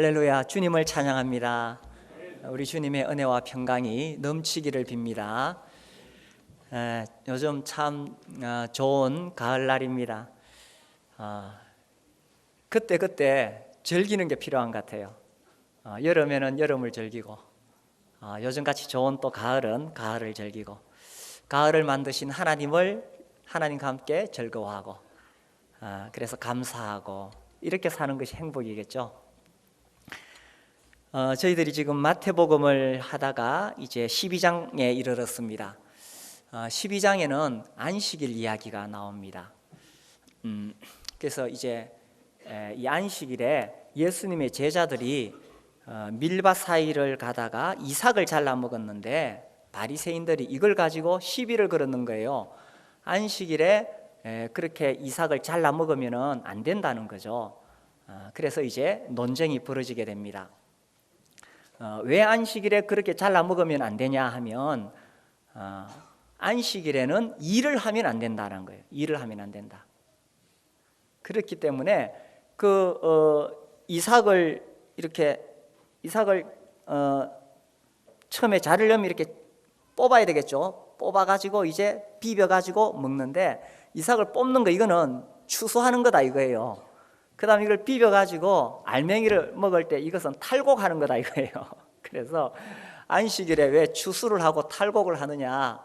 할렐루야, 주님을 찬양합니다. 우리 주님의 은혜와 평강이 넘치기를 빕니다. 요즘 참 좋은 가을날입니다. 그때 즐기는 게 필요한 것 같아요. 여름에는 여름을 즐기고, 요즘같이 좋은 또 가을은 가을을 즐기고, 가을을 만드신 하나님과 함께 즐거워하고, 그래서 감사하고, 이렇게 사는 것이 행복이겠죠. 저희들이 지금 마태복음을 하다가 이제 12장에 이르렀습니다. 12장에는 안식일 이야기가 나옵니다. 그래서 이제 이 안식일에 예수님의 제자들이 밀밭 사이를 가다가 이삭을 잘라 먹었는데 바리새인들이 이걸 가지고 시비를 걸었는 거예요. 안식일에 그렇게 이삭을 잘라 먹으면 안 된다는 거죠. 그래서 이제 논쟁이 벌어지게 됩니다. 왜 안식일에 그렇게 잘라 먹으면 안 되냐 하면 안식일에는 일을 하면 안 된다는 거예요. 일을 하면 안 된다. 그렇기 때문에 이삭을 처음에 자르려면 이렇게 뽑아야 되겠죠. 뽑아가지고 이제 비벼가지고 먹는데 이삭을 뽑는 거 이거는 추수하는 거다 이거예요. 그 다음에 이걸 비벼가지고 알맹이를 먹을 때 이것은 탈곡하는 거다 이거예요. 그래서 안식일에 왜 추수를 하고 탈곡을 하느냐,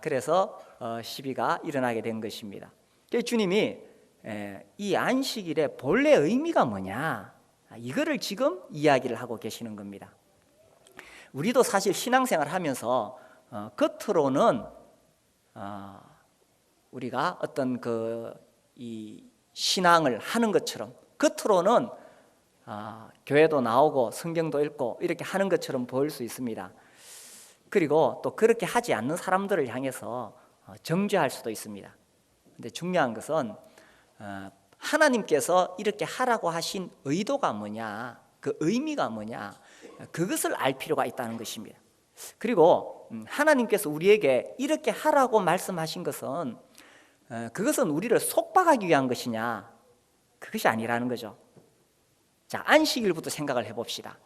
그래서 시비가 일어나게 된 것입니다. 주님이 이 안식일의 본래 의미가 뭐냐, 이거를 지금 이야기를 하고 계시는 겁니다. 우리도 사실 신앙생활을 하면서 겉으로는 우리가 어떤 이 신앙을 하는 것처럼 겉으로는 교회도 나오고 성경도 읽고 이렇게 하는 것처럼 보일 수 있습니다. 그리고 또 그렇게 하지 않는 사람들을 향해서 정죄할 수도 있습니다. 근데 중요한 것은 하나님께서 이렇게 하라고 하신 의도가 뭐냐, 그 의미가 뭐냐, 그것을 알 필요가 있다는 것입니다. 그리고 하나님께서 우리에게 이렇게 하라고 말씀하신 것은 그것은 우리를 속박하기 위한 것이냐, 그것이 아니라는 거죠. 자, 안식일부터 생각을 해봅시다.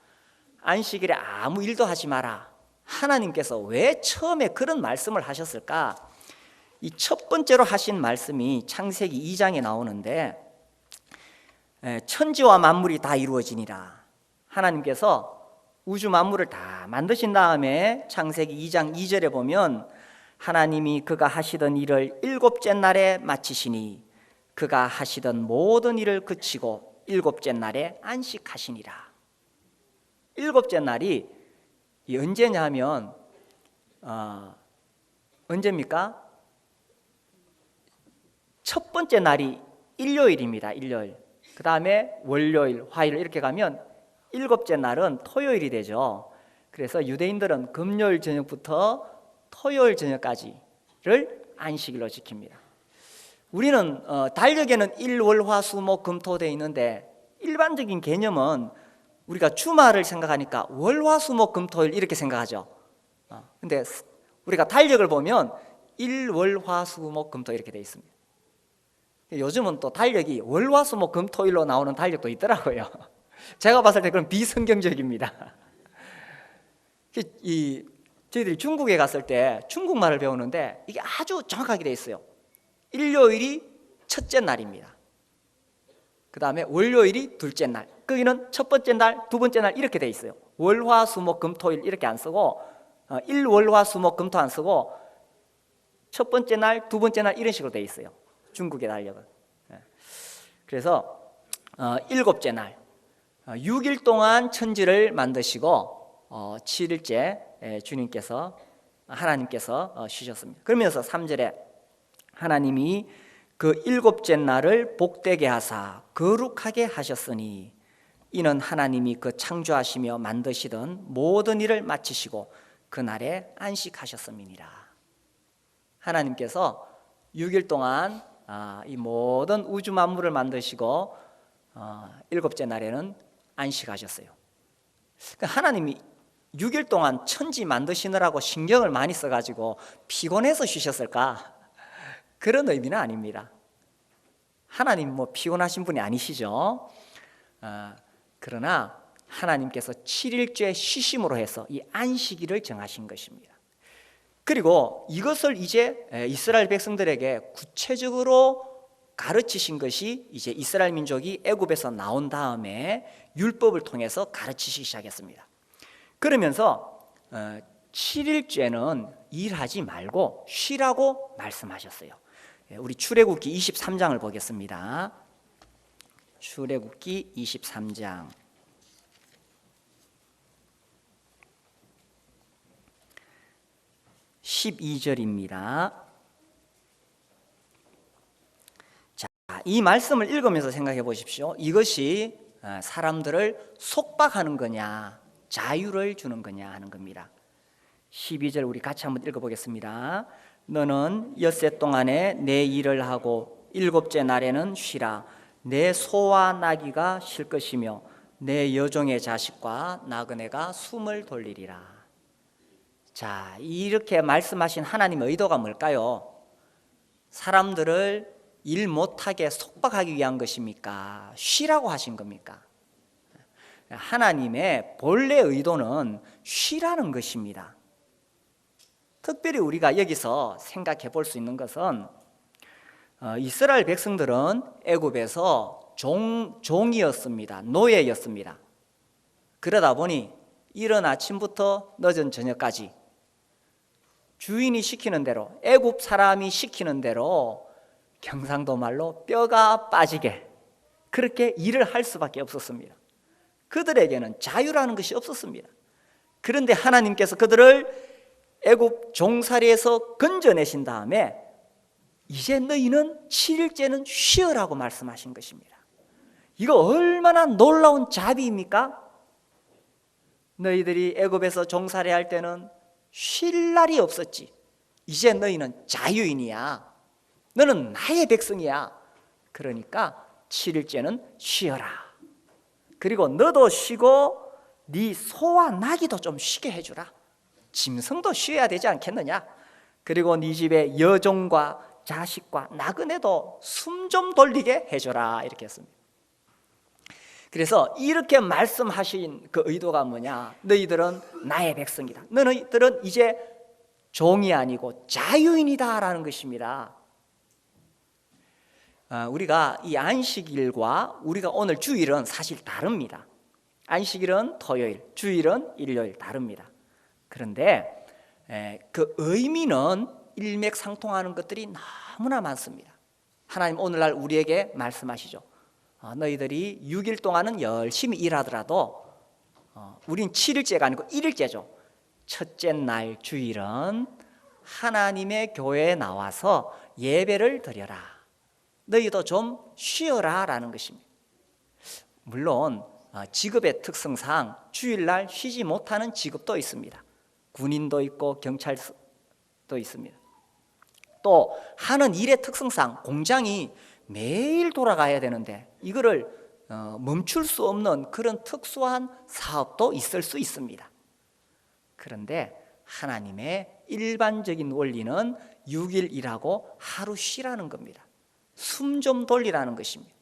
안식일에 아무 일도 하지 마라. 하나님께서 왜 처음에 그런 말씀을 하셨을까? 이 첫 번째로 하신 말씀이 창세기 2장에 나오는데, 천지와 만물이 다 이루어지니라. 하나님께서 우주 만물을 다 만드신 다음에 창세기 2장 2절에 보면 하나님이 그가 하시던 일을 일곱째 날에 마치시니 그가 하시던 모든 일을 그치고 일곱째 날에 안식하시니라. 일곱째 날이 언제냐 하면 언제입니까? 첫 번째 날이 일요일입니다. 일요일. 그 다음에 월요일, 화요일 이렇게 가면 일곱째 날은 토요일이 되죠. 그래서 유대인들은 금요일 저녁부터 토요일 저녁까지를 안식일로 지킵니다. 우리는 달력에는 일, 월, 화, 수, 목, 금, 토 되어 있는데 일반적인 개념은 우리가 주말을 생각하니까 월, 화, 수, 목, 금, 토일 이렇게 생각하죠. 근데 우리가 달력을 보면 일, 월, 화, 수, 목, 금, 토 이렇게 되어 있습니다. 요즘은 또 달력이 월, 화, 수, 목, 금, 토일로 나오는 달력도 있더라고요. 제가 봤을 때 그건 비성경적입니다. 저희들이 중국에 갔을 때 중국말을 배우는데 이게 아주 정확하게 되어 있어요. 일요일이 첫째 날입니다. 그 다음에 월요일이 둘째 날, 거기는 첫 번째 날, 두 번째 날 이렇게 되어 있어요. 월, 화, 수, 목, 금, 토일 이렇게 안 쓰고 일, 월, 화, 수, 목, 금, 토 안 쓰고 첫 번째 날, 두 번째 날 이런 식으로 되어 있어요. 중국의 달력은. 그래서 일곱째 날 6일 동안 천지를 만드시고 7일째 하나님께서 쉬셨습니다. 그러면서 3절에 하나님이 그 일곱째 날을 복되게 하사 거룩하게 하셨으니 이는 하나님이 그 창조하시며 만드시던 모든 일을 마치시고 그날에 안식하셨음이니라. 하나님께서 6일 동안 이 모든 우주 만물을 만드시고 일곱째 날에는 안식하셨어요. 하나님이 6일 동안 천지 만드시느라고 신경을 많이 써가지고 피곤해서 쉬셨을까? 그런 의미는 아닙니다. 하나님 피곤하신 분이 아니시죠. 그러나 하나님께서 7일째 쉬심으로 해서 이 안식일을 정하신 것입니다. 그리고 이것을 이제 이스라엘 백성들에게 구체적으로 가르치신 것이 이제 이스라엘 민족이 애굽에서 나온 다음에 율법을 통해서 가르치시기 시작했습니다. 그러면서 7일째는 일하지 말고 쉬라고 말씀하셨어요. 우리 출애굽기 23장을 보겠습니다. 출애굽기 23장 12절입니다. 자, 이 말씀을 읽으면서 생각해 보십시오. 이것이 사람들을 속박하는 거냐, 자유를 주는 거냐 하는 겁니다. 12절 우리 같이 한번 읽어보겠습니다. 너는 엿새 동안에 내 일을 하고 일곱째 날에는 쉬라. 내 소와 나귀가 쉴 것이며 내 여종의 자식과 나그네가 숨을 돌리리라. 자, 이렇게 말씀하신 하나님의 의도가 뭘까요? 사람들을 일 못하게 속박하기 위한 것입니까? 쉬라고 하신 겁니까? 하나님의 본래 의도는 쉬라는 것입니다. 특별히 우리가 여기서 생각해 볼 수 있는 것은 이스라엘 백성들은 애굽에서 종이었습니다. 노예였습니다. 그러다 보니 이른 아침부터 늦은 저녁까지 주인이 시키는 대로, 애굽 사람이 시키는 대로 경상도 말로 뼈가 빠지게 그렇게 일을 할 수밖에 없었습니다. 그들에게는 자유라는 것이 없었습니다. 그런데 하나님께서 그들을 애굽 종살이에서 건져내신 다음에 이제 너희는 7일째는 쉬어라고 말씀하신 것입니다. 이거 얼마나 놀라운 자비입니까? 너희들이 애굽에서 종살이할 때는 쉴 날이 없었지. 이제 너희는 자유인이야. 너는 나의 백성이야. 그러니까 7일째는 쉬어라. 그리고 너도 쉬고 네 소와 나귀도 좀 쉬게 해주라. 짐승도 쉬어야 되지 않겠느냐. 그리고 네 집에 여종과 자식과 나그네도 숨 좀 돌리게 해줘라. 이렇게 했습니다. 그래서 이렇게 말씀하신 그 의도가 뭐냐? 너희들은 나의 백성이다. 너희들은 이제 종이 아니고 자유인이다라는 것입니다. 우리가 이 안식일과 우리가 오늘 주일은 사실 다릅니다. 안식일은 토요일, 주일은 일요일 다릅니다. 그런데 그 의미는 일맥상통하는 것들이 너무나 많습니다. 하나님 오늘날 우리에게 말씀하시죠. 너희들이 6일 동안은 열심히 일하더라도 우린 7일째가 아니고 1일째죠. 첫째 날 주일은 하나님의 교회에 나와서 예배를 드려라. 너희도 좀 쉬어라 라는 것입니다. 물론 직업의 특성상 주일날 쉬지 못하는 직업도 있습니다. 군인도 있고 경찰도 있습니다. 또 하는 일의 특성상 공장이 매일 돌아가야 되는데 이거를 멈출 수 없는 그런 특수한 사업도 있을 수 있습니다. 그런데 하나님의 일반적인 원리는 6일 일하고 하루 쉬라는 겁니다. 숨 좀 돌리라는 것입니다.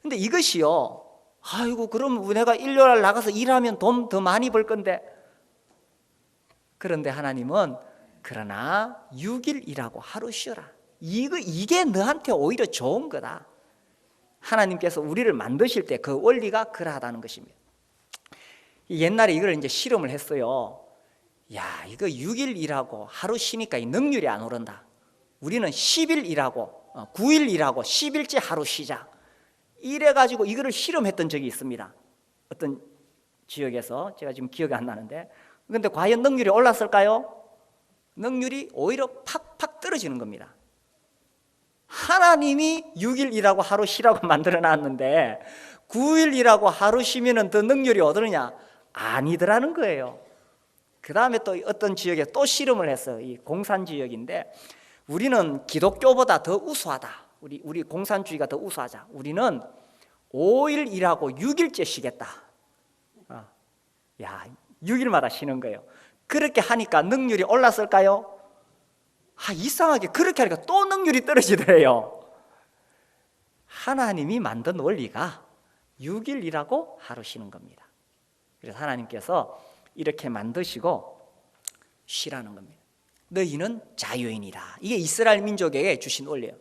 근데 이것이요, 아이고 그럼 내가 일요일 나가서 일하면 돈 더 많이 벌 건데. 그런데 하나님은 그러나 6일 일하고 하루 쉬어라. 이게 너한테 오히려 좋은 거다. 하나님께서 우리를 만드실 때 그 원리가 그러하다는 것입니다. 옛날에 이걸 이제 실험을 했어요. 야, 이거 6일 일하고 하루 쉬니까 이 능률이 안 오른다. 우리는 10일 일하고 9일 일하고 10일째 하루 쉬자. 이래가지고 이거를 실험했던 적이 있습니다. 어떤 지역에서 제가 지금 기억이 안 나는데, 그런데 과연 능률이 올랐을까요? 능률이 오히려 팍팍 떨어지는 겁니다. 하나님이 6일 일하고 하루 쉬라고 만들어놨는데 9일 일하고 하루 쉬면 더 능률이 오르느냐? 아니더라는 거예요. 그 다음에 또 어떤 지역에 또 실험을 했어요. 이 공산 지역인데 우리는 기독교보다 더 우수하다. 우리 공산주의가 더 우수하자. 우리는 5일 일하고 6일째 쉬겠다. 야, 6일마다 쉬는 거예요. 그렇게 하니까 능률이 올랐을까요? 이상하게 그렇게 하니까 또 능률이 떨어지더래요. 하나님이 만든 원리가 6일 일하고 하루 쉬는 겁니다. 그래서 하나님께서 이렇게 만드시고 쉬라는 겁니다. 너희는 자유인이다. 이게 이스라엘 민족에게 주신 원리예요.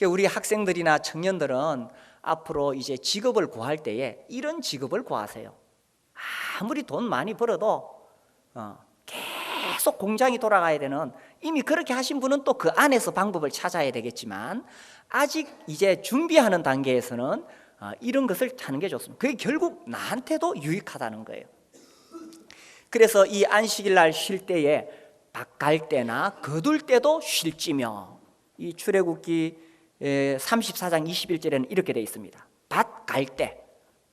우리 학생들이나 청년들은 앞으로 이제 직업을 구할 때에 이런 직업을 구하세요. 아무리 돈 많이 벌어도 계속 공장이 돌아가야 되는, 이미 그렇게 하신 분은 또 그 안에서 방법을 찾아야 되겠지만, 아직 이제 준비하는 단계에서는 이런 것을 찾는 게 좋습니다. 그게 결국 나한테도 유익하다는 거예요. 그래서 이 안식일 날 쉴 때에 밭 갈 때나 거둘 때도 쉴지며, 이 출애굽기 34장 21절에는 이렇게 되어 있습니다. 밭 갈 때,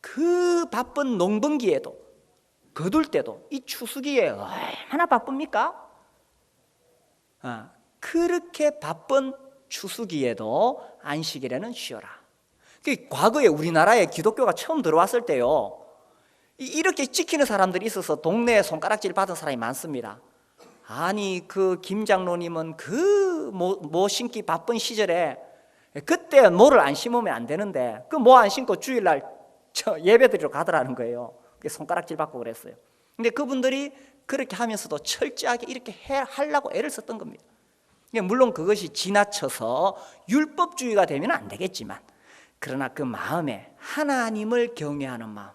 그 바쁜 농번기에도 거둘 때도, 이 추수기에 얼마나 바쁩니까? 그렇게 바쁜 추수기에도 안식일에는 쉬어라. 과거에 우리나라에 기독교가 처음 들어왔을 때요, 이렇게 지키는 사람들이 있어서 동네에 손가락질 받은 사람이 많습니다. 아니, 그 김 장로님은 그 모 심기 바쁜 시절에 그때 모를 안 심으면 안 되는데 그 모 안 심고 주일날 예배드리러 가더라는 거예요. 손가락질 받고 그랬어요. 근데 그분들이 그렇게 하면서도 철저하게 이렇게 하려고 애를 썼던 겁니다. 물론 그것이 지나쳐서 율법주의가 되면 안 되겠지만, 그러나 그 마음에 하나님을 경외하는 마음,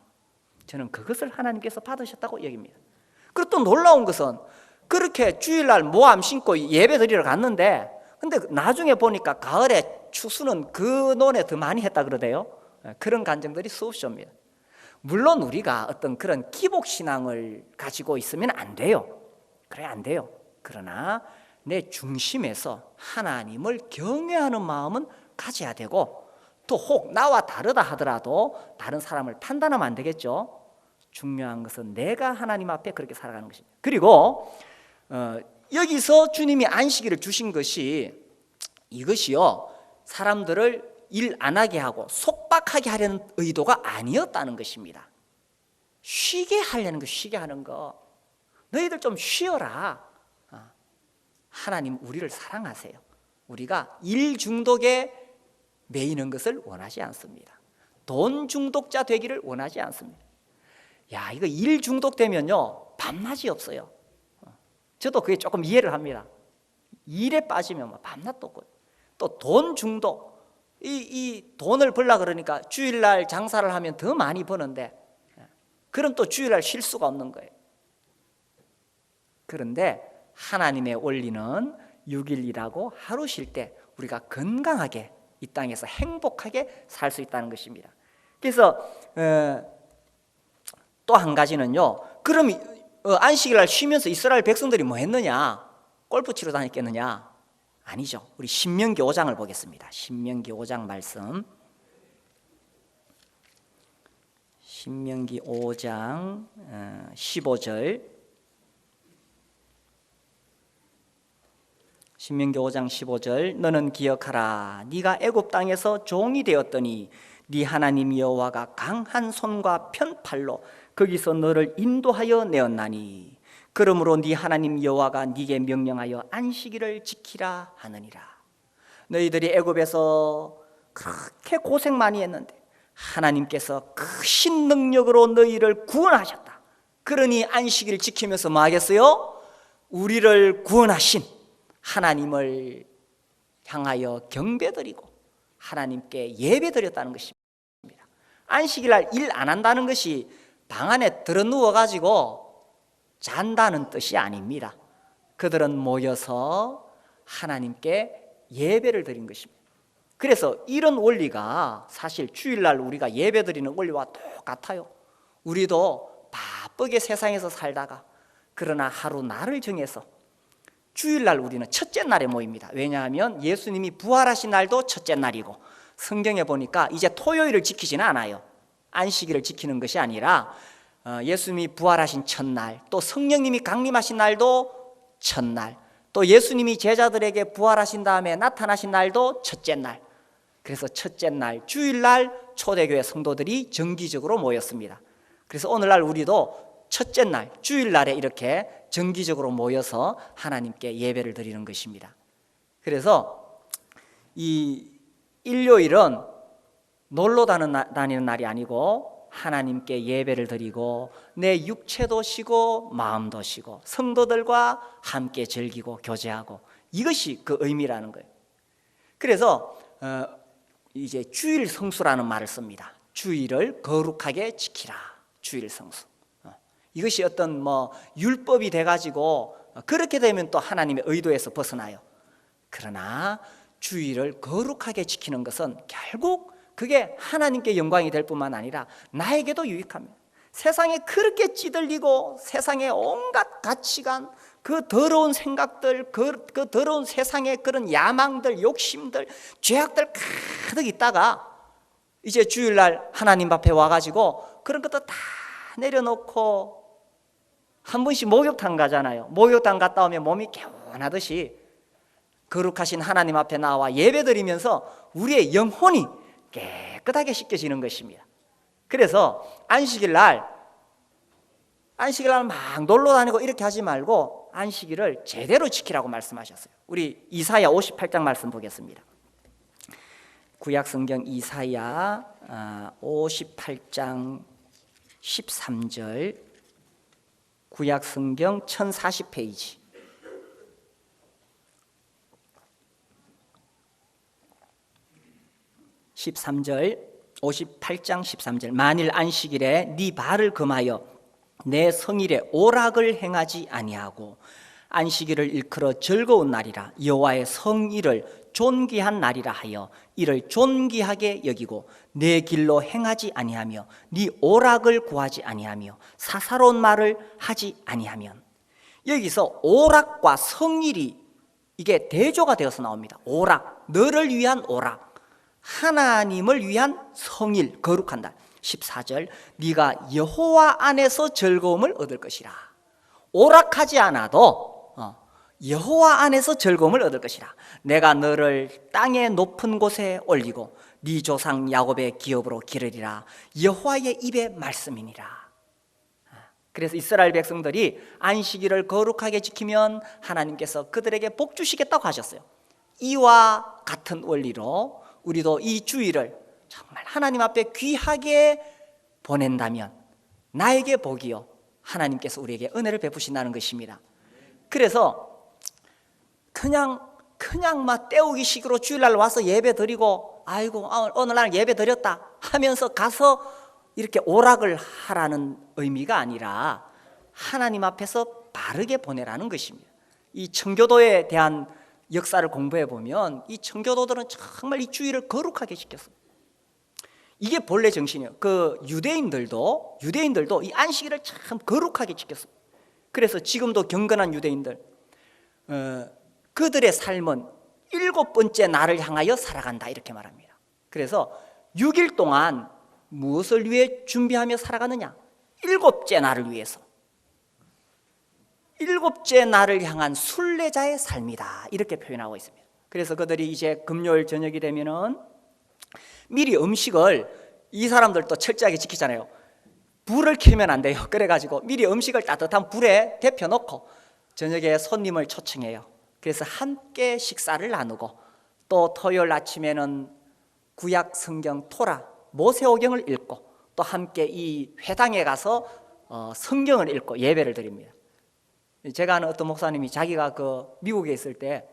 저는 그것을 하나님께서 받으셨다고 여깁니다. 그리고 또 놀라운 것은, 그렇게 주일날 모함 신고 예배 드리러 갔는데, 근데 나중에 보니까 가을에 추수는 그 논에 더 많이 했다 그러대요. 그런 간증들이 수없이 옵니다. 물론 우리가 어떤 그런 기복신앙을 가지고 있으면 안 돼요. 그래, 안 돼요. 그러나 내 중심에서 하나님을 경외하는 마음은 가져야 되고, 또 혹 나와 다르다 하더라도 다른 사람을 판단하면 안 되겠죠. 중요한 것은 내가 하나님 앞에 그렇게 살아가는 것입니다. 그리고 여기서 주님이 안식일을 주신 것이, 이것이요, 사람들을 일 안 하게 하고 속박하게 하려는 의도가 아니었다는 것입니다. 쉬게 하려는 거, 쉬게 하는 거. 너희들 좀 쉬어라. 하나님 우리를 사랑하세요. 우리가 일 중독에 매이는 것을 원하지 않습니다. 돈 중독자 되기를 원하지 않습니다. 야, 이거 일 중독되면요, 밤낮이 없어요. 저도 그게 조금 이해를 합니다. 일에 빠지면 밤낮도 없고, 또 돈 중독, 이 돈을 벌라 그러니까 주일날 장사를 하면 더 많이 버는데, 그럼 또 주일날 쉴 수가 없는 거예요. 그런데 하나님의 원리는 6일 일하고 하루 쉴 때 우리가 건강하게 이 땅에서 행복하게 살 수 있다는 것입니다. 그래서 또 한 가지는요, 그럼 안식일날 쉬면서 이스라엘 백성들이 뭐 했느냐? 골프 치러 다녔겠느냐? 아니죠. 우리 신명기 5장을 보겠습니다. 신명기 5장 말씀. 신명기 5장 15절. 신명기 5장 15절. 너는 기억하라. 네가 애굽 땅에서 종이 되었더니 네 하나님 여호와가 강한 손과 편팔로 거기서 너를 인도하여 내었나니, 그러므로 네 하나님 여호와가 네게 명령하여 안식일을 지키라 하느니라. 너희들이 애굽에서 그렇게 고생 많이 했는데 하나님께서 크신 능력으로 너희를 구원하셨다. 그러니 안식일을 지키면서 뭐 하겠어요? 우리를 구원하신 하나님을 향하여 경배드리고 하나님께 예배드렸다는 것입니다. 안식일날 일 안 한다는 것이 방 안에 들어 누워가지고 잔다는 뜻이 아닙니다. 그들은 모여서 하나님께 예배를 드린 것입니다. 그래서 이런 원리가 사실 주일날 우리가 예배 드리는 원리와 똑같아요. 우리도 바쁘게 세상에서 살다가, 그러나 하루 날을 정해서 주일날 우리는 첫째 날에 모입니다. 왜냐하면 예수님이 부활하신 날도 첫째 날이고, 성경에 보니까 이제 토요일을 지키지는 않아요. 안식일을 지키는 것이 아니라 예수님이 부활하신 첫날, 또 성령님이 강림하신 날도 첫날, 또 예수님이 제자들에게 부활하신 다음에 나타나신 날도 첫째 날. 그래서 첫째 날 주일날 초대교회 성도들이 정기적으로 모였습니다. 그래서 오늘날 우리도 첫째 날 주일날에 이렇게 정기적으로 모여서 하나님께 예배를 드리는 것입니다. 그래서 이 일요일은 놀러 다니는 날이 아니고 하나님께 예배를 드리고 내 육체도 쉬고 마음도 쉬고 성도들과 함께 즐기고 교제하고, 이것이 그 의미라는 거예요. 그래서 이제 주일 성수라는 말을 씁니다. 주일을 거룩하게 지키라. 주일 성수. 이것이 어떤 율법이 돼가지고 그렇게 되면 또 하나님의 의도에서 벗어나요. 그러나 주일을 거룩하게 지키는 것은 결국 그게 하나님께 영광이 될 뿐만 아니라 나에게도 유익합니다. 세상에 그렇게 찌들리고 세상에 온갖 가치관, 그 더러운 생각들, 그 더러운 세상의 그런 야망들, 욕심들, 죄악들 가득 있다가 이제 주일날 하나님 앞에 와가지고 그런 것도 다 내려놓고 한 번씩 목욕탕 가잖아요. 목욕탕 갔다 오면 몸이 개운하듯이 거룩하신 하나님 앞에 나와 예배드리면서 우리의 영혼이 깨끗하게 씻겨지는 것입니다. 그래서 안식일 날 막 놀러 다니고 이렇게 하지 말고 안식일을 제대로 지키라고 말씀하셨어요. 우리 이사야 58장 말씀 보겠습니다. 구약성경 이사야 58장 13절, 구약성경 1040페이지. (13절) 58장 13절. 만일 안식일에 네 발을 금하여 내 성일에 오락을 행하지 아니하고 안식일을 일컬어 즐거운 날이라 여호와의 성일을 존귀한 날이라 하여 이를 존귀하게 여기고 내 길로 행하지 아니하며 네 오락을 구하지 아니하며 사사로운 말을 하지 아니하면. 여기서 오락과 성일이 이게 대조가 되어서 나옵니다. 오락, 너를 위한 오락, 하나님을 위한 성일, 거룩한 날. 14절, 네가 여호와 안에서 즐거움을 얻을 것이라. 오락하지 않아도 여호와 안에서 즐거움을 얻을 것이라. 내가 너를 땅의 높은 곳에 올리고 네 조상 야곱의 기업으로 기르리라. 여호와의 입의 말씀이니라. 그래서 이스라엘 백성들이 안식일을 거룩하게 지키면 하나님께서 그들에게 복 주시겠다고 하셨어요. 이와 같은 원리로 우리도 이 주일을 정말 하나님 앞에 귀하게 보낸다면 나에게 복이요 하나님께서 우리에게 은혜를 베푸신다는 것입니다. 그래서 그냥 막 때우기식으로 주일날 와서 예배 드리고 아이고 오늘 날 예배 드렸다 하면서 가서 이렇게 오락을 하라는 의미가 아니라 하나님 앞에서 바르게 보내라는 것입니다. 이 청교도에 대한 역사를 공부해 보면 이 청교도들은 정말 이 주일을 거룩하게 지켰습니다. 이게 본래 정신이에요. 그 유대인들도 이 안식일을 참 거룩하게 지켰습니다. 그래서 지금도 경건한 유대인들 그들의 삶은 7번째 날을 향하여 살아간다 이렇게 말합니다. 그래서 6일 동안 무엇을 위해 준비하며 살아가느냐? 7째 날을 위해서. 7째 날을 향한 순례자의 삶이다 이렇게 표현하고 있습니다. 그래서 그들이 이제 금요일 저녁이 되면은 미리 음식을, 이 사람들도 철저하게 지키잖아요. 불을 켜면 안 돼요. 그래가지고 미리 음식을 따뜻한 불에 데펴놓고 저녁에 손님을 초청해요. 그래서 함께 식사를 나누고 또 토요일 아침에는 구약 성경 토라 모세오경을 읽고 또 함께 이 회당에 가서 성경을 읽고 예배를 드립니다. 제가 아는 어떤 목사님이 자기가 그 미국에 있을 때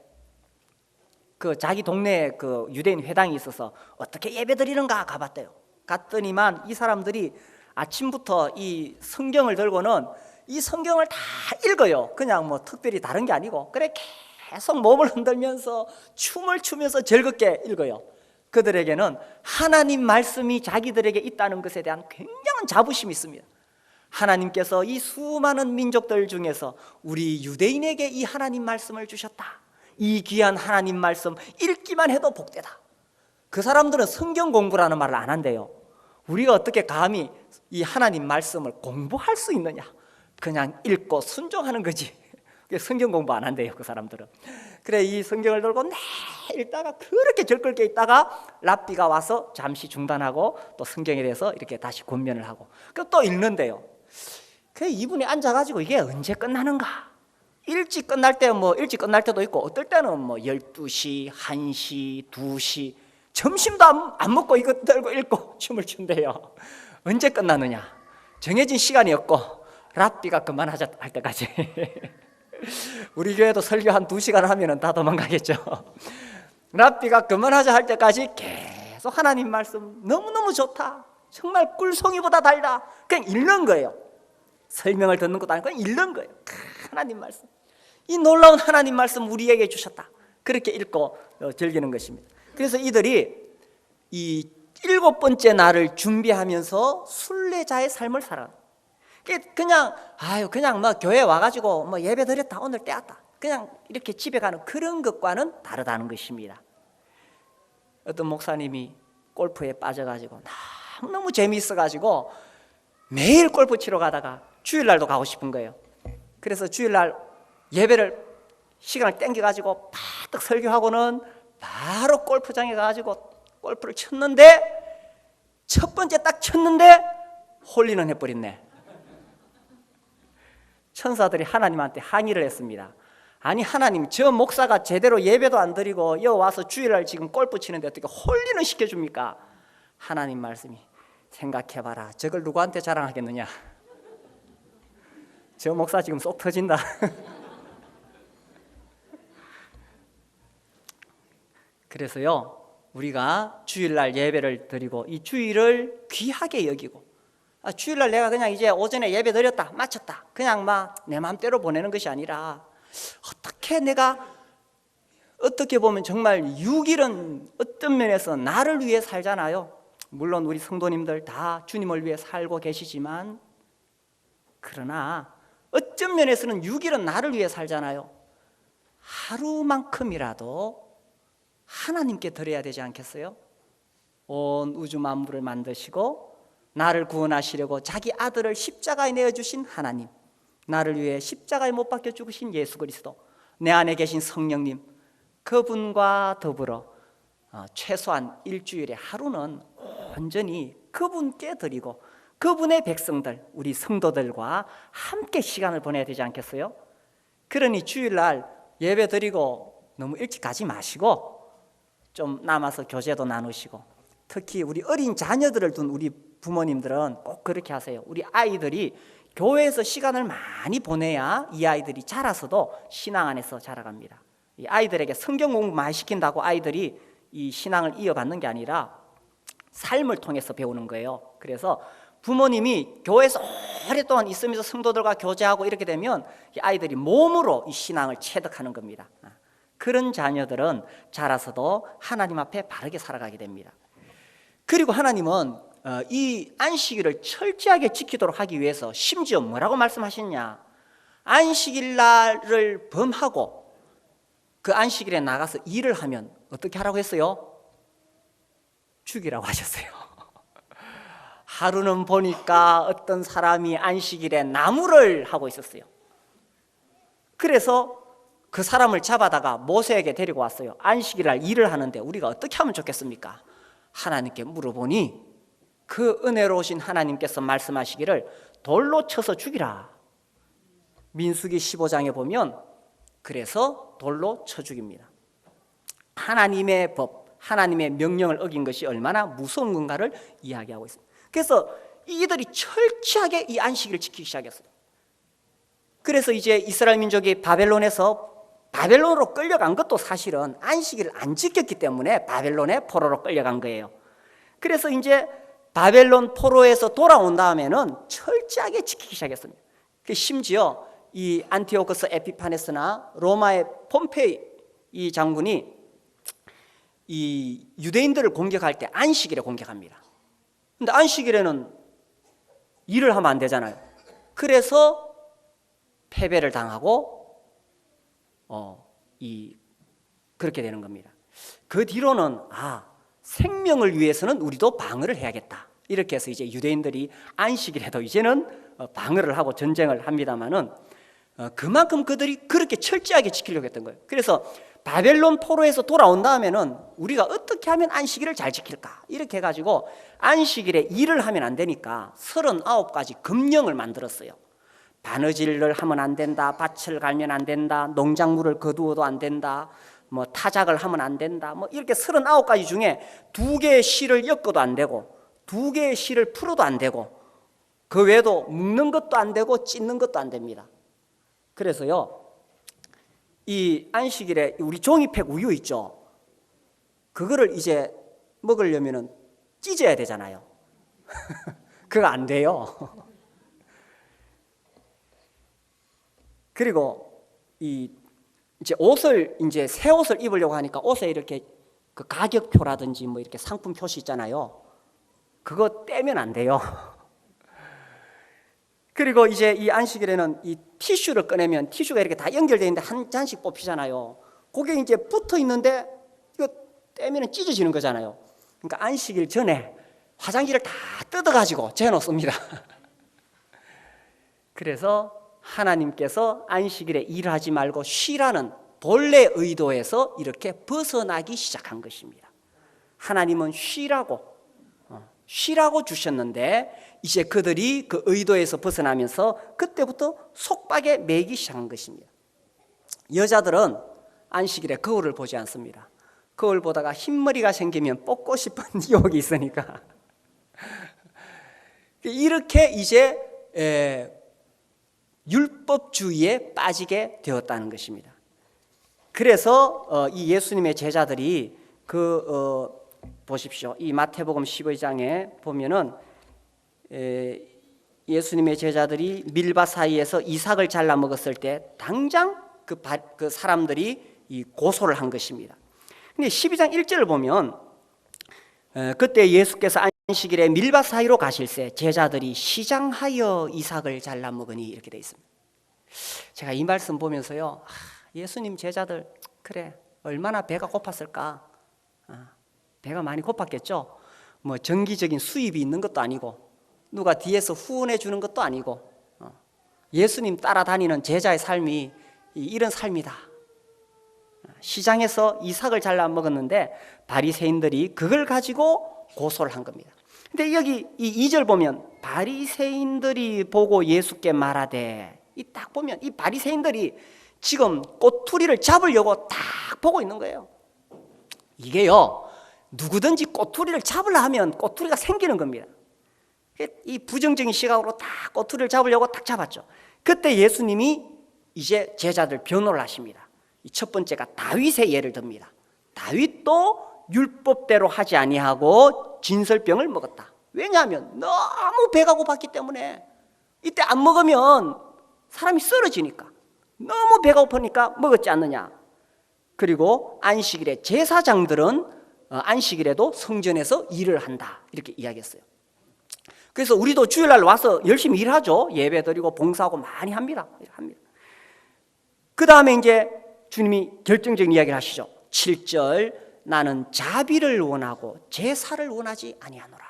그 자기 동네에 그 유대인 회당이 있어서 어떻게 예배 드리는가 가봤대요. 갔더니만 이 사람들이 아침부터 이 성경을 들고는 이 성경을 다 읽어요. 그냥 뭐 특별히 다른 게 아니고 그래 계속 몸을 흔들면서 춤을 추면서 즐겁게 읽어요. 그들에게는 하나님 말씀이 자기들에게 있다는 것에 대한 굉장한 자부심이 있습니다. 하나님께서 이 수많은 민족들 중에서 우리 유대인에게 이 하나님 말씀을 주셨다. 이 귀한 하나님 말씀 읽기만 해도 복되다. 그 사람들은 성경 공부라는 말을 안 한대요. 우리가 어떻게 감히 이 하나님 말씀을 공부할 수 있느냐? 그냥 읽고 순종하는 거지. 성경 공부 안 한대요, 그 사람들은. 그래, 이 성경을 들고 내 읽다가 그렇게 절끓게 있다가 랍비가 와서 잠시 중단하고 또 성경에 대해서 이렇게 다시 권면을 하고 또 읽는데요. 그래, 이분이 앉아가지고 이게 언제 끝나는가? 일찍 끝날 때 일찍 끝날 때도 있고 어떨 때는 12시, 1시, 2시 점심도 안 먹고 이거 들고 읽고 춤을 춘대요. 언제 끝나느냐? 정해진 시간이 없고 랍비가 그만하자 할 때까지. 우리 교회도 설교 한 2시간 하면 다 도망가겠죠. 랍비가 그만하자 할 때까지 계속 하나님 말씀 너무너무 좋다, 정말 꿀송이보다 달다, 그냥 읽는 거예요. 설명을 듣는 것도 아니고 그냥 읽는 거예요. 하나님 말씀, 이 놀라운 하나님 말씀 우리에게 주셨다, 그렇게 읽고 즐기는 것입니다. 그래서 이들이 이 7번째 날을 준비하면서 순례자의 삶을 살아. 그냥 뭐 교회 와가지고 뭐 예배 드렸다, 오늘 때왔다, 그냥 이렇게 집에 가는 그런 것과는 다르다는 것입니다. 어떤 목사님이 골프에 빠져가지고 너무 재미있어가지고 매일 골프 치러 가다가 주일날도 가고 싶은 거예요. 그래서 주일날 예배를 시간을 땡겨가지고 바득 설교하고는 바로 골프장에 가가지고 골프를 쳤는데, 첫 번째 딱 쳤는데 홀리는 해버렸네. 천사들이 하나님한테 항의를 했습니다. 아니 하나님, 저 목사가 제대로 예배도 안 드리고 여기 와서 주일날 지금 골프 치는데 어떻게 홀리는 시켜줍니까? 하나님 말씀이, 생각해봐라, 저걸 누구한테 자랑하겠느냐? 저 목사 지금 쏙 터진다. 그래서요, 우리가 주일날 예배를 드리고 이 주일을 귀하게 여기고, 주일날 내가 그냥 이제 오전에 예배 드렸다, 마쳤다, 그냥 막 내 마음대로 보내는 것이 아니라, 어떻게 보면 정말 6일은 어떤 면에서 나를 위해 살잖아요. 물론 우리 성도님들 다 주님을 위해 살고 계시지만, 그러나 어떤 면에서는 6일은 나를 위해 살잖아요. 하루만큼이라도 하나님께 드려야 되지 않겠어요? 온 우주 만물을 만드시고 나를 구원하시려고 자기 아들을 십자가에 내어주신 하나님, 나를 위해 십자가에 못 박혀 죽으신 예수 그리스도, 내 안에 계신 성령님, 그분과 더불어 최소한 일주일에 하루는 온전히 그분께 드리고 그분의 백성들, 우리 성도들과 함께 시간을 보내야 되지 않겠어요? 그러니 주일날 예배 드리고 너무 일찍 가지 마시고 좀 남아서 교제도 나누시고, 특히 우리 어린 자녀들을 둔 우리 부모님들은 꼭 그렇게 하세요. 우리 아이들이 교회에서 시간을 많이 보내야 이 아이들이 자라서도 신앙 안에서 자라갑니다. 이 아이들에게 성경 공부 많이 시킨다고 아이들이 이 신앙을 이어받는 게 아니라 삶을 통해서 배우는 거예요. 그래서 부모님이 교회에서 오랫동안 있으면서 성도들과 교제하고 이렇게 되면 이 아이들이 몸으로 이 신앙을 체득하는 겁니다. 그런 자녀들은 자라서도 하나님 앞에 바르게 살아가게 됩니다. 그리고 하나님은 이 안식일을 철저하게 지키도록 하기 위해서 심지어 뭐라고 말씀하셨냐? 안식일 날을 범하고 그 안식일에 나가서 일을 하면 어떻게 하라고 했어요? 죽이라고 하셨어요. 하루는 보니까 어떤 사람이 안식일에 나무를 하고 있었어요. 그래서 그 사람을 잡아다가 모세에게 데리고 왔어요. 안식일 날 일을 하는데 우리가 어떻게 하면 좋겠습니까? 하나님께 물어보니 그 은혜로우신 하나님께서 말씀하시기를 돌로 쳐서 죽이라. 민수기 15장에 보면 그래서 돌로 쳐 죽입니다. 하나님의 법, 하나님의 명령을 어긴 것이 얼마나 무서운 건가를 이야기하고 있습니다. 그래서 이들이 철저하게 이 안식일을 지키기 시작했어요. 그래서 이제 이스라엘 민족이 바벨론으로 끌려간 것도 사실은 안식일을 안 지켰기 때문에 바벨론의 포로로 끌려간 거예요. 그래서 이제 바벨론 포로에서 돌아온 다음에는 철저하게 지키기 시작했습니다. 심지어 이 안티오코스 에피파네스나 로마의 폼페이 이 장군이 이 유대인들을 공격할 때 안식일에 공격합니다. 근데 안식일에는 일을 하면 안 되잖아요. 그래서 패배를 당하고 그렇게 되는 겁니다. 그 뒤로는 생명을 위해서는 우리도 방어를 해야겠다. 이렇게 해서 이제 유대인들이 안식일에도 이제는 방어를 하고 전쟁을 합니다만은 그만큼 그들이 그렇게 철저하게 지키려고 했던 거예요. 그래서 바벨론 포로에서 돌아온 다음에는 우리가 어떻게 하면 안식일을 잘 지킬까? 이렇게 해가지고 안식일에 일을 하면 안 되니까 39가지 금령을 만들었어요. 바느질을 하면 안 된다, 밭을 갈면 안 된다, 농작물을 거두어도 안 된다, 뭐 타작을 하면 안 된다, 뭐 이렇게 39가지 중에 2개의 실을 엮어도 안 되고 2개의 실을 풀어도 안 되고 그 외에도 묶는 것도 안 되고 찢는 것도 안 됩니다. 그래서요, 이 안식일에 우리 종이팩 우유 있죠? 그거를 이제 먹으려면은 찢어야 되잖아요. 그거 안 돼요. 그리고 이제 옷을 이제 새 옷을 입으려고 하니까 옷에 이렇게 그 가격표라든지 뭐 이렇게 상품 표시 있잖아요. 그거 떼면 안 돼요. 그리고 이제 이 안식일에는 이 티슈를 꺼내면 티슈가 이렇게 다 연결되어 있는데 한 잔씩 뽑히잖아요. 그게 이제 붙어 있는데 이거 떼면 찢어지는 거잖아요. 그러니까 안식일 전에 화장지를 다 뜯어가지고 재놓습니다. 그래서 하나님께서 안식일에 일하지 말고 쉬라는 본래 의도에서 이렇게 벗어나기 시작한 것입니다. 하나님은 쉬라고 주셨는데 이제 그들이 그 의도에서 벗어나면서 그때부터 속박에 매이기 시작한 것입니다. 여자들은 안식일에 거울을 보지 않습니다. 거울 보다가 흰머리가 생기면 뽑고 싶은 유혹이 있으니까 이렇게 이제 율법주의에 빠지게 되었다는 것입니다. 그래서 이 예수님의 제자들이 보십시오. 이 마태복음 15장에 보면은 예수님의 제자들이 밀밭 사이에서 이삭을 잘라 먹었을 때 당장 그 사람들이 이 고소를 한 것입니다. 근데 12장 1절을 보면 그때 예수께서 안식일에 밀밭 사이로 가실새 제자들이 시장하여 이삭을 잘라 먹으니 이렇게 돼 있습니다. 제가 이 말씀 보면서요, 예수님 제자들 그래 얼마나 배가 고팠을까? 배가 많이 고팠겠죠. 뭐 정기적인 수입이 있는 것도 아니고 누가 뒤에서 후원해 주는 것도 아니고 예수님 따라다니는 제자의 삶이 이런 삶이다. 시장에서 이삭을 잘라 먹었는데 바리새인들이 그걸 가지고 고소를 한 겁니다. 근데 여기 이 2절 보면 바리새인들이 보고 예수께 말하되, 이 딱 보면 이 바리새인들이 지금 꼬투리를 잡으려고 딱 보고 있는 거예요. 이게요, 누구든지 꼬투리를 잡으려 하면 꼬투리가 생기는 겁니다. 이 부정적인 시각으로 딱 꼬투리를 잡으려고 딱 잡았죠. 그때 예수님이 이제 제자들 변호를 하십니다. 첫 번째가 다윗의 예를 듭니다. 다윗도 율법대로 하지 아니하고 진설병을 먹었다. 왜냐하면 너무 배가 고팠기 때문에. 이때 안 먹으면 사람이 쓰러지니까. 너무 배가 고프니까 먹었지 않느냐. 그리고 안식일에 제사장들은 안식일에도 성전에서 일을 한다, 이렇게 이야기했어요. 그래서 우리도 주일날 와서 열심히 일하죠. 예배 드리고 봉사하고 많이 합니다. 그 다음에 이제 주님이 결정적인 이야기를 하시죠. 7절 나는 자비를 원하고 제사를 원하지 아니하노라.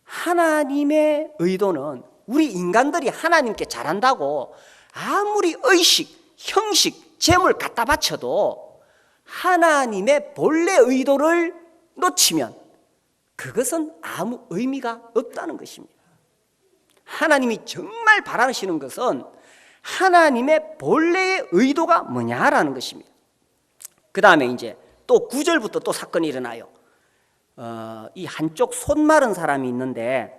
하나님의 의도는 우리 인간들이 하나님께 잘한다고 아무리 의식, 형식, 재물 갖다 바쳐도 하나님의 본래 의도를 놓치면 그것은 아무 의미가 없다는 것입니다. 하나님이 정말 바라시는 것은 하나님의 본래의 의도가 뭐냐라는 것입니다. 그 다음에 이제 또 9절부터 또 사건이 일어나요. 이 한쪽 손 마른 사람이 있는데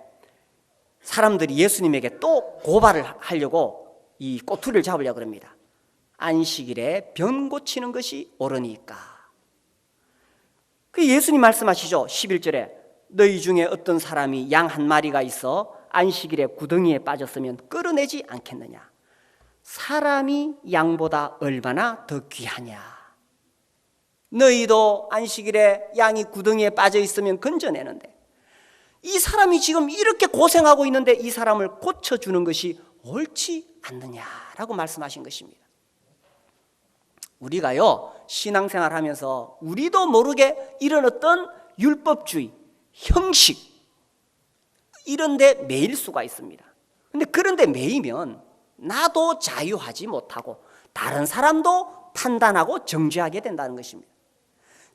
사람들이 예수님에게 또 고발을 하려고 이 꼬투리를 잡으려고 합니다. 안식일에 병 고치는 것이 옳으니까. 그 예수님 말씀하시죠. 11절에 너희 중에 어떤 사람이 양 한 마리가 있어 안식일에 구덩이에 빠졌으면 끌어내지 않겠느냐. 사람이 양보다 얼마나 더 귀하냐. 너희도 안식일에 양이 구덩이에 빠져 있으면 건져내는데 이 사람이 지금 이렇게 고생하고 있는데 이 사람을 고쳐주는 것이 옳지 않느냐라고 말씀하신 것입니다. 우리가요, 신앙생활 하면서 우리도 모르게 이런 어떤 율법주의, 형식 이런 데 매일 수가 있습니다. 근데 그런 데 매이면 나도 자유하지 못하고 다른 사람도 판단하고 정죄하게 된다는 것입니다.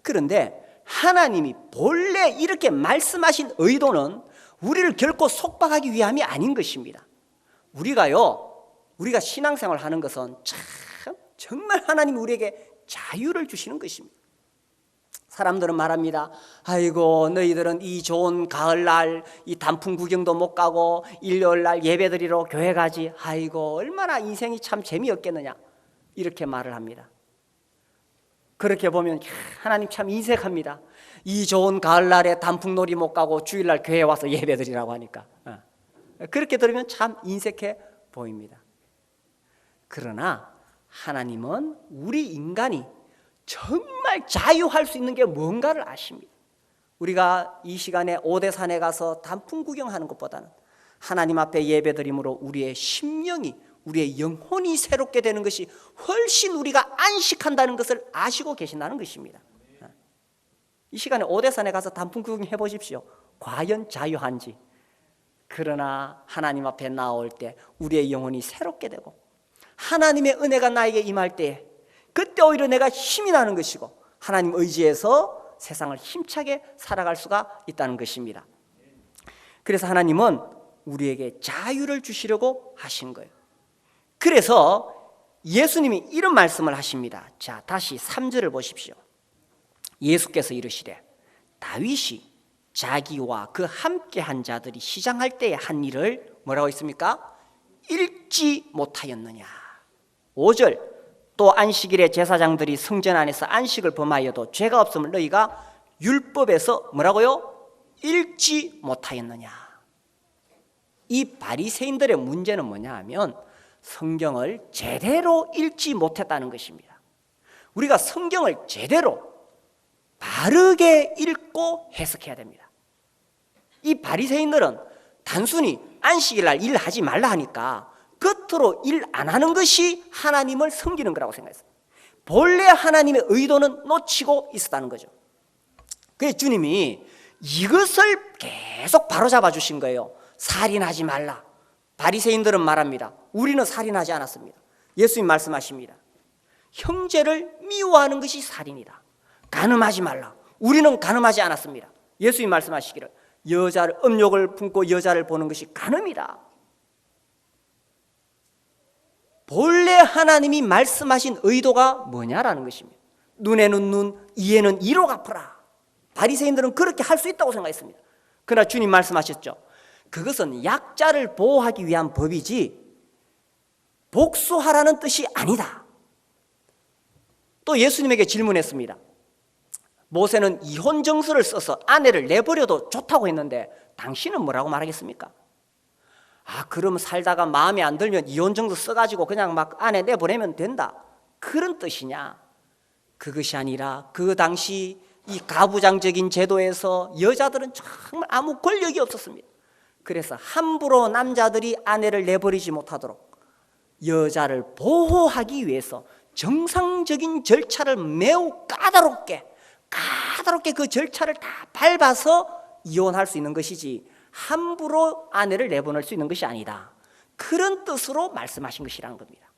그런데 하나님이 본래 이렇게 말씀하신 의도는 우리를 결코 속박하기 위함이 아닌 것입니다. 우리가 신앙생활 하는 것은 참 정말 하나님이 우리에게 자유를 주시는 것입니다. 사람들은 말합니다. 아이고, 너희들은 이 좋은 가을날 이 단풍 구경도 못 가고 일요일날 예배드리러 교회 가지. 아이고, 얼마나 인생이 참 재미없겠느냐, 이렇게 말을 합니다. 그렇게 보면 하나님 참 인색합니다. 이 좋은 가을날에 단풍놀이 못 가고 주일날 교회에 와서 예배드리라고 하니까 그렇게 들으면 참 인색해 보입니다. 그러나 하나님은 우리 인간이 정말 자유할 수 있는 게 뭔가를 아십니다. 우리가 이 시간에 오대산에 가서 단풍 구경하는 것보다는 하나님 앞에 예배드림으로 우리의 심령이, 우리의 영혼이 새롭게 되는 것이 훨씬 우리가 안식한다는 것을 아시고 계신다는 것입니다. 이 시간에 오대산에 가서 단풍 구경해 보십시오. 과연 자유한지. 그러나 하나님 앞에 나올 때 우리의 영혼이 새롭게 되고 하나님의 은혜가 나에게 임할 때 그때 오히려 내가 힘이 나는 것이고 하나님 의지에서 세상을 힘차게 살아갈 수가 있다는 것입니다. 그래서 하나님은 우리에게 자유를 주시려고 하신 거예요. 그래서 예수님이 이런 말씀을 하십니다. 자, 다시 3절을 보십시오. 예수께서 이르시되 다윗이 자기와 그 함께한 자들이 시장할 때에 한 일을 뭐라고 했습니까? 읽지 못하였느냐. 5절 또 안식일에 제사장들이 성전 안에서 안식을 범하여도 죄가 없음을 너희가 율법에서 뭐라고요? 읽지 못하였느냐. 이 바리새인들의 문제는 뭐냐 하면 성경을 제대로 읽지 못했다는 것입니다. 우리가 성경을 제대로 바르게 읽고 해석해야 됩니다. 이 바리새인들은 단순히 안식일날 일하지 말라 하니까 겉으로 일 안 하는 것이 하나님을 섬기는 거라고 생각했어요. 본래 하나님의 의도는 놓치고 있었다는 거죠. 그래서 주님이 이것을 계속 바로잡아 주신 거예요. 살인하지 말라. 바리새인들은 말합니다. 우리는 살인하지 않았습니다. 예수님 말씀하십니다. 형제를 미워하는 것이 살인이다. 간음하지 말라. 우리는 간음하지 않았습니다. 예수님 말씀하시기를 여자를 음욕을 품고 여자를 보는 것이 간음이다. 본래 하나님이 말씀하신 의도가 뭐냐라는 것입니다. 눈에는 눈, 이에는 이로 갚으라. 바리새인들은 그렇게 할 수 있다고 생각했습니다. 그러나 주님 말씀하셨죠. 그것은 약자를 보호하기 위한 법이지 복수하라는 뜻이 아니다. 또 예수님에게 질문했습니다. 모세는 이혼 정서를 써서 아내를 내버려도 좋다고 했는데 당신은 뭐라고 말하겠습니까? 그럼 살다가 마음에 안 들면 이혼 정서 써가지고 그냥 막 아내 내보내면 된다, 그런 뜻이냐? 그것이 아니라 그 당시 이 가부장적인 제도에서 여자들은 정말 아무 권력이 없었습니다. 그래서 함부로 남자들이 아내를 내버리지 못하도록 여자를 보호하기 위해서 정상적인 절차를 매우 까다롭게 그 절차를 다 밟아서 이혼할 수 있는 것이지 함부로 아내를 내보낼 수 있는 것이 아니다. 그런 뜻으로 말씀하신 것이라는 겁니다.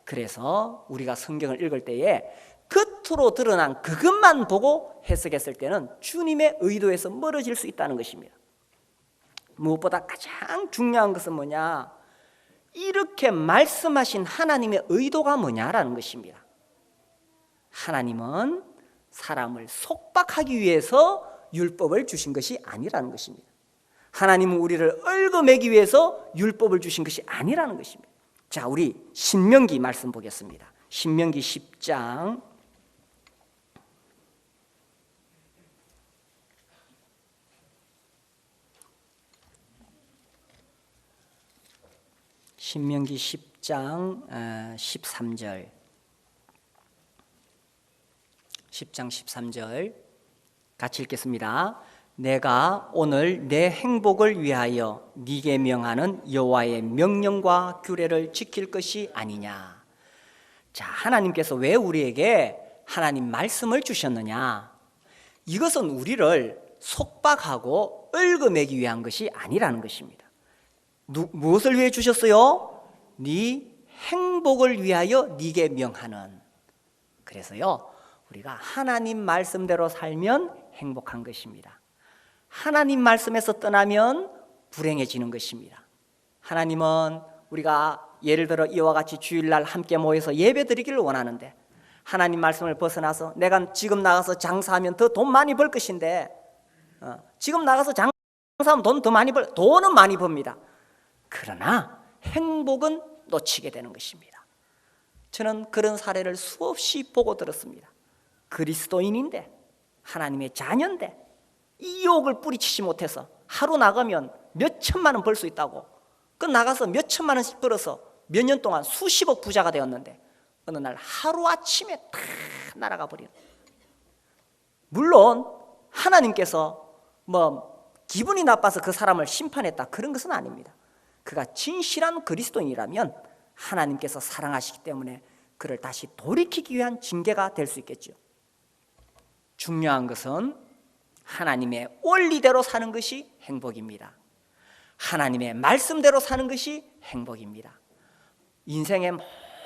그래서 우리가 성경을 읽을 때에 겉으로 드러난 그것만 보고 해석했을 때는 주님의 의도에서 멀어질 수 있다는 것입니다. 무엇보다 가장 중요한 것은 뭐냐? 이렇게 말씀하신 하나님의 의도가 뭐냐라는 것입니다. 하나님은 사람을 속박하기 위해서 율법을 주신 것이 아니라는 것입니다. 하나님은 우리를 얽어매기 위해서 율법을 주신 것이 아니라는 것입니다. 자, 우리 신명기 말씀 보겠습니다. 신명기 10장 신명기 10장 13절 10장 13절 같이 읽겠습니다. 내가 오늘 내 행복을 위하여 네게 명하는 여호와의 명령과 규례를 지킬 것이 아니냐. 자, 하나님께서 왜 우리에게 하나님 말씀을 주셨느냐? 이것은 우리를 속박하고 얽어매기 위한 것이 아니라는 것입니다. 무엇을 위해 주셨어요? 네 행복을 위하여 네게 명하는. 그래서요, 우리가 하나님 말씀대로 살면 행복한 것입니다. 하나님 말씀에서 떠나면 불행해지는 것입니다. 하나님은 우리가 예를 들어 이와 같이 주일날 함께 모여서 예배 드리기를 원하는데 하나님 말씀을 벗어나서 내가 지금 나가서 장사하면 더 돈 많이 벌 것인데, 지금 나가서 장사하면 돈 더 많이 돈은 많이 법니다. 그러나 행복은 놓치게 되는 것입니다. 저는 그런 사례를 수없이 보고 들었습니다. 그리스도인인데, 하나님의 자녀인데 이 유혹을 뿌리치지 못해서 하루 나가면 몇 천만 원 벌 수 있다고, 그 나가서 몇 천만 원씩 벌어서 몇 년 동안 수십억 부자가 되었는데 어느 날 하루아침에 다 날아가 버려요. 물론 하나님께서 기분이 나빠서 그 사람을 심판했다, 그런 것은 아닙니다. 그가 진실한 그리스도인이라면 하나님께서 사랑하시기 때문에 그를 다시 돌이키기 위한 징계가 될 수 있겠죠. 중요한 것은 하나님의 원리대로 사는 것이 행복입니다. 하나님의 말씀대로 사는 것이 행복입니다. 인생의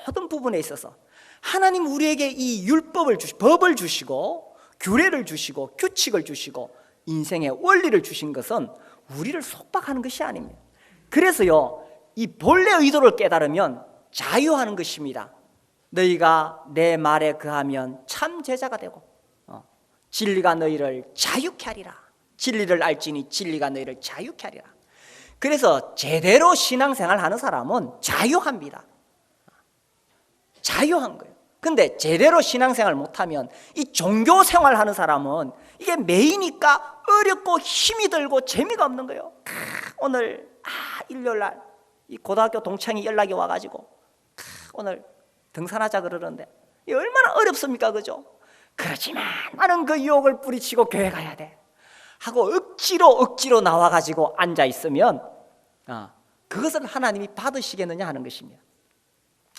모든 부분에 있어서 하나님 우리에게 이 율법을 법을 주시고 규례를 주시고 규칙을 주시고 인생의 원리를 주신 것은 우리를 속박하는 것이 아닙니다. 그래서요, 이 본래 의도를 깨달으면 자유하는 것입니다. 너희가 내 말에 거하면 참 제자가 되고 진리가 너희를 자유케 하리라. 진리를 알지니 진리가 너희를 자유케 하리라. 그래서 제대로 신앙생활 하는 사람은 자유합니다. 자유한 거예요. 근데 제대로 신앙생활 못하면 이 종교생활 하는 사람은 이게 매이니까 어렵고 힘이 들고 재미가 없는 거예요. 오늘 일요일날 이 고등학교 동창이 연락이 와가지고 오늘 등산하자 그러는데 이 얼마나 어렵습니까, 그죠? 그렇지만 나는 그 유혹을 뿌리치고 교회 가야 돼 하고 억지로 나와가지고 앉아 있으면 그것을 하나님이 받으시겠느냐 하는 것입니다.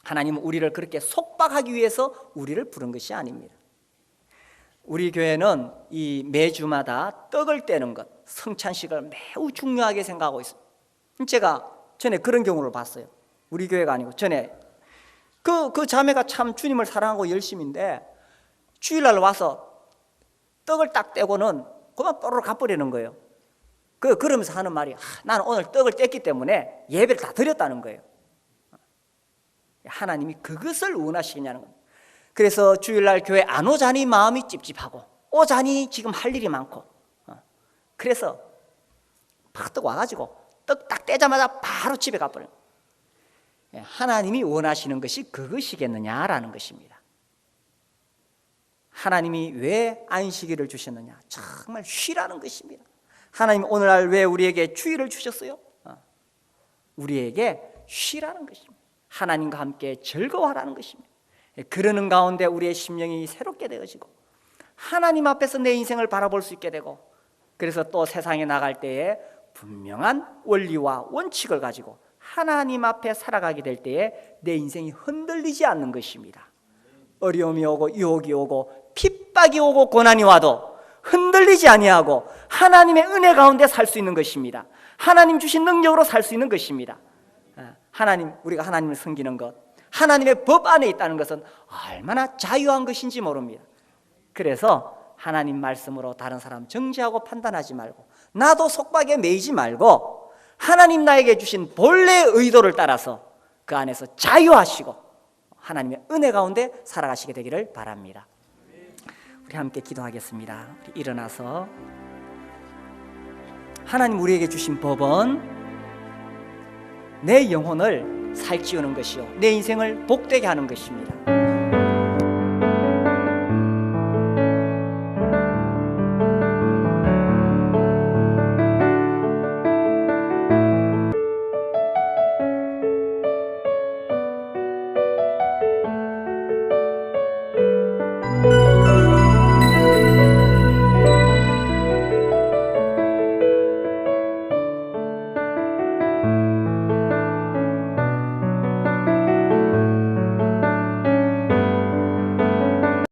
하나님은 우리를 그렇게 속박하기 위해서 우리를 부른 것이 아닙니다. 우리 교회는 이 매주마다 떡을 떼는 것, 성찬식을 매우 중요하게 생각하고 있습니다. 제가 전에 그런 경우를 봤어요. 우리 교회가 아니고 전에 그 자매가 참 주님을 사랑하고 열심인데 주일날 와서 떡을 딱 떼고는 그만 또르르 가버리는 거예요. 그러면서 하는 말이 나는 오늘 떡을 뗐기 때문에 예배를 다 드렸다는 거예요. 하나님이 그것을 원하시냐는 겁니다. 그래서 주일날 교회 안 오자니 마음이 찝찝하고 오자니 지금 할 일이 많고 그래서 팍떡 와가지고 떡 딱 떼자마자 바로 집에 가버려요. 하나님이 원하시는 것이 그것이겠느냐라는 것입니다. 하나님이 왜 안식일을 주셨느냐? 정말 쉬라는 것입니다. 하나님 오늘날 왜 우리에게 주일을 주셨어요? 우리에게 쉬라는 것입니다. 하나님과 함께 즐거워하라는 것입니다. 그러는 가운데 우리의 심령이 새롭게 되어지고 하나님 앞에서 내 인생을 바라볼 수 있게 되고 그래서 또 세상에 나갈 때에 분명한 원리와 원칙을 가지고 하나님 앞에 살아가게 될 때에 내 인생이 흔들리지 않는 것입니다. 어려움이 오고 유혹이 오고 핍박이 오고 고난이 와도 흔들리지 아니하고 하나님의 은혜 가운데 살 수 있는 것입니다. 하나님 주신 능력으로 살 수 있는 것입니다. 우리가 하나님을 섬기는 것, 하나님의 법 안에 있다는 것은 얼마나 자유한 것인지 모릅니다. 그래서 하나님 말씀으로 다른 사람 정죄하고 판단하지 말고 나도 속박에 매이지 말고 하나님 나에게 주신 본래의 의도를 따라서 그 안에서 자유하시고 하나님의 은혜 가운데 살아가시게 되기를 바랍니다. 우리 함께 기도하겠습니다. 우리 일어나서 하나님 우리에게 주신 법은 내 영혼을 살찌우는 것이요 내 인생을 복되게 하는 것입니다.